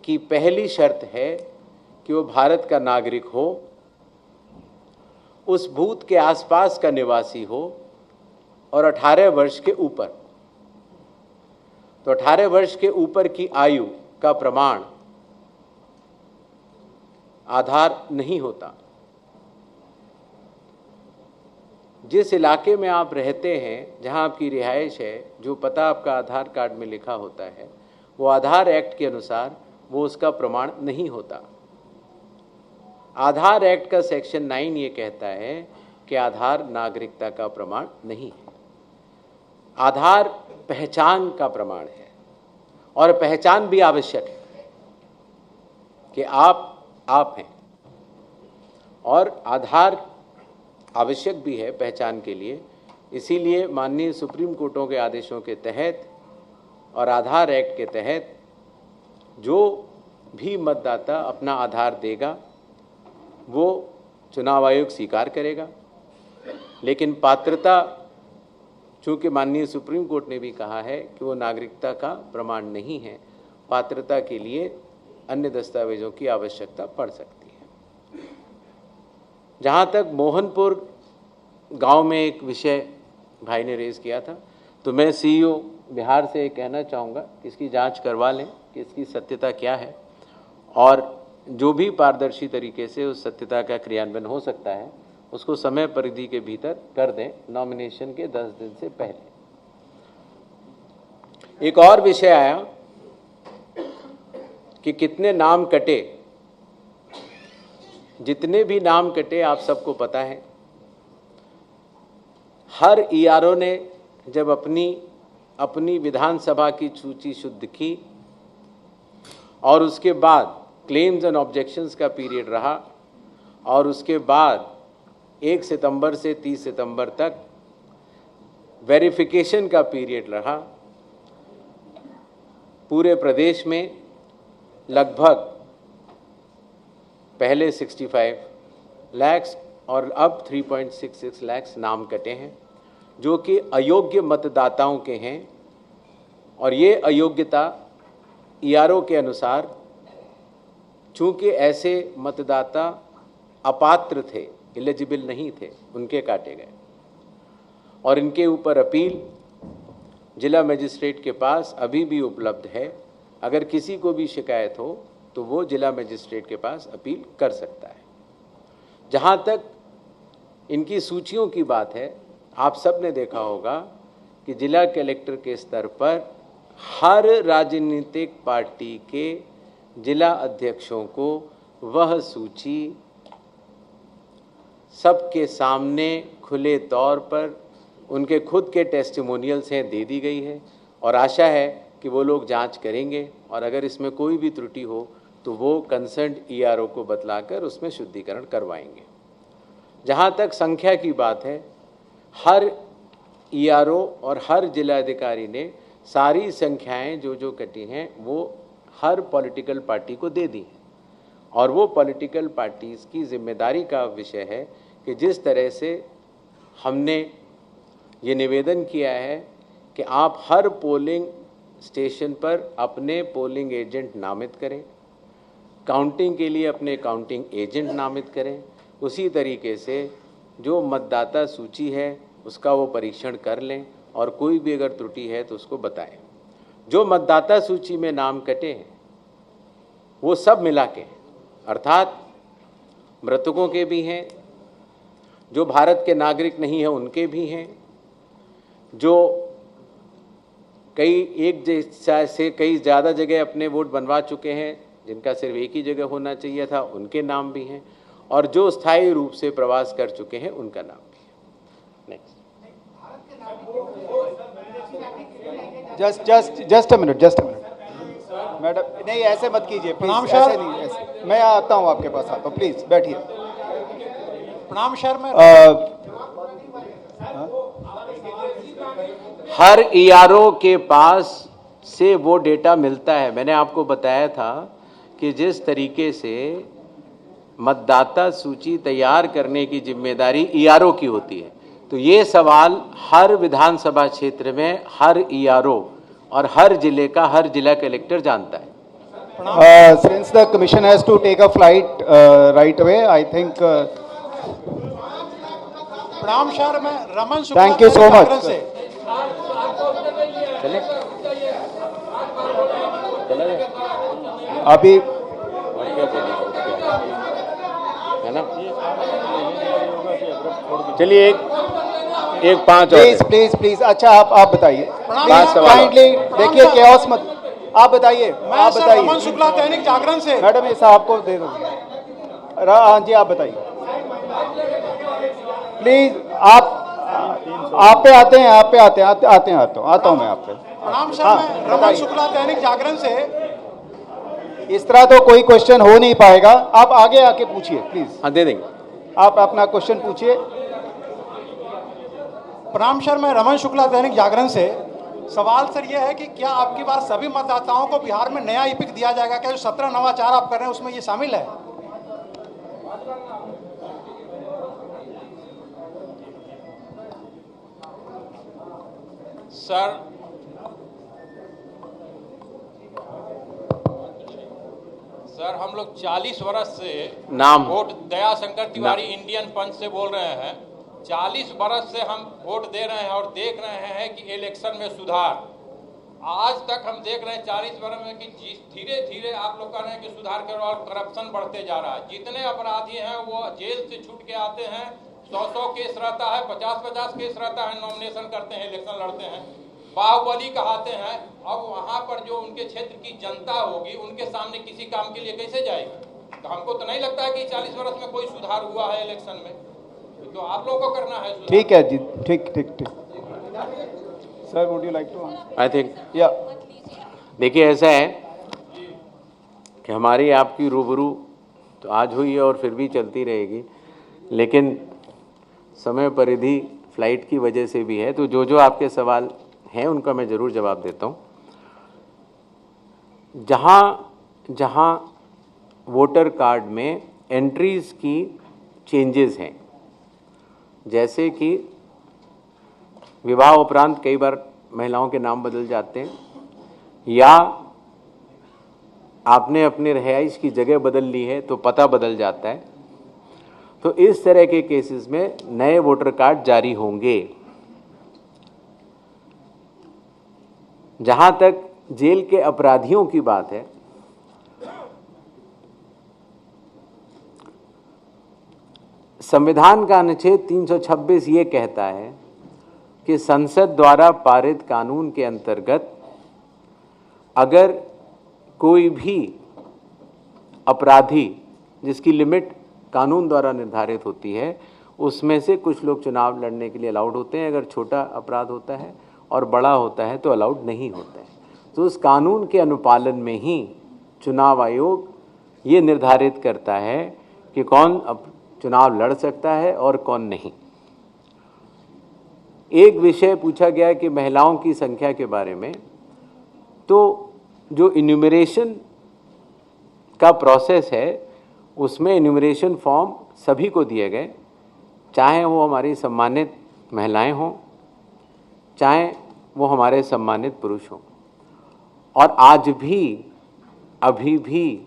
की पहली शर्त है कि वो भारत का नागरिक हो, उस बूथ के आसपास का निवासी हो और 18 वर्ष के ऊपर। तो 18 वर्ष के ऊपर की आयु का प्रमाण आधार नहीं होता। जिस इलाके में आप रहते हैं, जहां आपकी रिहाइश है, जो पता आपका आधार कार्ड में लिखा होता है, वो आधार एक्ट के अनुसार वो उसका प्रमाण नहीं होता। आधार एक्ट का सेक्शन 9 ये कहता है कि आधार नागरिकता का प्रमाण नहीं है। आधार पहचान का प्रमाण है और पहचान भी आवश्यक है कि आप हैं, और आधार आवश्यक भी है पहचान के लिए। इसीलिए माननीय सुप्रीम कोर्टों के आदेशों के तहत और आधार एक्ट के तहत जो भी मतदाता अपना आधार देगा वो चुनाव आयोग स्वीकार करेगा। लेकिन पात्रता, चूँकि माननीय सुप्रीम कोर्ट ने भी कहा है कि वो नागरिकता का प्रमाण नहीं है, पात्रता के लिए अन्य दस्तावेजों की आवश्यकता पड़ सकती है। जहाँ तक मोहनपुर गांव में एक विषय भाई ने रेज़ किया था, तो मैं सीईओ बिहार से कहना चाहूँगा कि इसकी जांच करवा लें कि इसकी सत्यता क्या है, और जो भी पारदर्शी तरीके से उस सत्यता का क्रियान्वयन हो सकता है उसको समय परिधि के भीतर कर दें, नॉमिनेशन के 10 दिन से पहले। एक और विषय आया कि कितने नाम कटे। जितने भी नाम कटे आप सबको पता है। हर ईआरओ ने जब अपनी विधानसभा की सूची शुद्ध की और उसके बाद क्लेम्स एंड ऑब्जेक्शंस का पीरियड रहा, और उसके बाद 1 सितंबर से 30 सितंबर तक वेरिफिकेशन का पीरियड रहा। पूरे प्रदेश में लगभग पहले 65 लाख और अब 3.66 लाख नाम कटे हैं, जो कि अयोग्य मतदाताओं के हैं। और ये अयोग्यता ईआरओ के अनुसार, चूँकि ऐसे मतदाता अपात्र थे, एलिजिबल नहीं थे, उनके काटे गए। और इनके ऊपर अपील जिला मजिस्ट्रेट के पास अभी भी उपलब्ध है। अगर किसी को भी शिकायत हो तो वो जिला मजिस्ट्रेट के पास अपील कर सकता है। जहाँ तक इनकी सूचियों की बात है, आप सब ने देखा होगा कि जिला कलेक्टर के स्तर पर हर राजनीतिक पार्टी के जिला अध्यक्षों को वह सूची सबके सामने खुले तौर पर उनके खुद के टेस्टिमोनियल्स हैं दे दी गई है, और आशा है कि वो लोग जांच करेंगे और अगर इसमें कोई भी त्रुटि हो तो वो कंसर्न्ड ईआरओ को बतलाकर उसमें शुद्धिकरण करवाएंगे। जहाँ तक संख्या की बात है, हर ईआरओ और हर जिलाधिकारी ने सारी संख्याएं जो कटी हैं वो हर पॉलिटिकल पार्टी को दे दी हैं, और वो पॉलिटिकल पार्टीज़ की जिम्मेदारी का विषय है कि जिस तरह से हमने ये निवेदन किया है कि आप हर पोलिंग स्टेशन पर अपने पोलिंग एजेंट नामित करें, काउंटिंग के लिए अपने काउंटिंग एजेंट नामित करें, उसी तरीके से जो मतदाता सूची है उसका वो परीक्षण कर लें और कोई भी अगर त्रुटि है तो उसको बताएं। जो मतदाता सूची में नाम कटे हैं वो सब मिला के, अर्थात मृतकों के भी हैं, जो भारत के नागरिक नहीं हैं उनके भी हैं, जो एक जैसा से कई ज़्यादा जगह अपने वोट बनवा चुके हैं, जिनका सिर्फ एक ही जगह होना चाहिए था, उनके नाम भी हैं, और जो स्थायी रूप से प्रवास कर चुके हैं उनका नाम भी है। Next. Just a minute madam, नहीं ऐसे मत कीजिए प्लीज, ऐसे नहीं, ऐसे मैं आता हूँ आपके पास आता हूँ, प्लीज बैठिए। प्रणाम सर। मैं हर ईआरओ के पास से वो डेटा मिलता है। मैंने आपको बताया था कि जिस तरीके से मतदाता सूची तैयार करने की जिम्मेदारी ईआरओ की होती है, तो ये सवाल हर विधानसभा क्षेत्र में हर ईआरओ और हर जिले का हर जिला कलेक्टर जानता है। Since the commission has to take a flight right away, I think. प्रणाम सर, मैं Raman Shukla Thank you so much. से। अभी है ना, चलिए एक पांच प्लीज अच्छा आप बताइए, काइंडली देखिए केओस मत, आप बताइए, मैं सर रमन शुक्ला दैनिक जागरण से। मैडम ये साहब को दे दो। हाँ जी, आप बताइए प्लीज। आप पे आते हैं, आता हूँ मैं आप पे। प्रणाम सर, मैं रमन शुक्ला दैनिक जागरण से। इस तरह तो कोई क्वेश्चन हो नहीं पाएगा, आप आगे आके पूछिए प्लीज। हाँ दे देंगे, आप अपना क्वेश्चन पूछिए। प्रणाम सर, मैं रमन शुक्ला दैनिक जागरण से। सवाल सर ये है कि क्या आपकी बात सभी मतदाताओं को बिहार में नया ईपिक दिया जाएगा? क्या जो 17 नवाचार आप कर रहे हैं उसमें ये शामिल है? सर हम लोग 40 वर्ष से नाम वोट दया शंकर तिवारी इंडियन पंच से बोल रहे हैं। 40 वर्ष से हम वोट दे रहे हैं और देख रहे हैं कि इलेक्शन में सुधार। आज तक हम देख रहे हैं 40 वर्ष में कि धीरे धीरे आप लोग कह रहे हैं कि सुधार के और करप्शन बढ़ते जा रहा है। जितने अपराधी हैं वो जेल से छूट के आते हैं, 100 केस रहता है, 50 केस रहता है, नॉमिनेशन करते हैं, इलेक्शन लड़ते हैं, बाहुबली कहते हैं। अब वहाँ पर जो उनके क्षेत्र की जनता होगी उनके सामने किसी काम के लिए कैसे जाएगी? तो हमको तो नहीं लगता है कि 40 वर्ष में कोई सुधार हुआ है इलेक्शन में। तो आप लोगों को करना है सुधार। ठीक है जी, ठीक। Sir would you like to? I think या देखिए ऐसा है कि हमारी आपकी रूबरू तो आज हुई है और फिर भी चलती रहेगी, लेकिन समय परिधि फ्लाइट की वजह से भी है, तो जो आपके सवाल हैं उनका मैं ज़रूर जवाब देता हूँ। जहाँ वोटर कार्ड में एंट्रीज़ की चेंजेस हैं, जैसे कि विवाह उपरांत कई बार महिलाओं के नाम बदल जाते हैं, या आपने अपने रिहाइश की जगह बदल ली है तो पता बदल जाता है, तो इस तरह के केसेस में नए वोटर कार्ड जारी होंगे। जहां तक जेल के अपराधियों की बात है, संविधान का अनुच्छेद 326 ये कहता है कि संसद द्वारा पारित कानून के अंतर्गत अगर कोई भी अपराधी जिसकी लिमिट कानून द्वारा निर्धारित होती है, उसमें से कुछ लोग चुनाव लड़ने के लिए अलाउड होते हैं। अगर छोटा अपराध होता है और बड़ा होता है तो अलाउड नहीं होता है। तो उस कानून के अनुपालन में ही चुनाव आयोग ये निर्धारित करता है कि कौन चुनाव लड़ सकता है और कौन नहीं। एक विषय पूछा गया कि महिलाओं की संख्या के बारे में, तो जो इन्यूमरेशन का प्रोसेस है उसमें इन्यूमरेशन फॉर्म सभी को दिए गए, चाहे वो हमारी सम्मानित महिलाएं हों, चाहे वो हमारे सम्मानित पुरुष हों। और आज भी अभी भी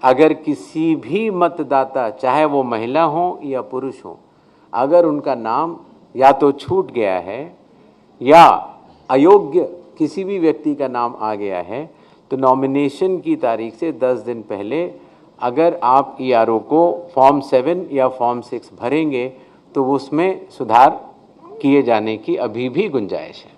अगर किसी भी मतदाता, चाहे वो महिला हो या पुरुष हो, अगर उनका नाम या तो छूट गया है या अयोग्य किसी भी व्यक्ति का नाम आ गया है, तो नॉमिनेशन की तारीख से 10 दिन पहले अगर आप ERO को फॉर्म 7 या फॉर्म 6 भरेंगे तो उसमें सुधार किए जाने की अभी भी गुंजाइश है।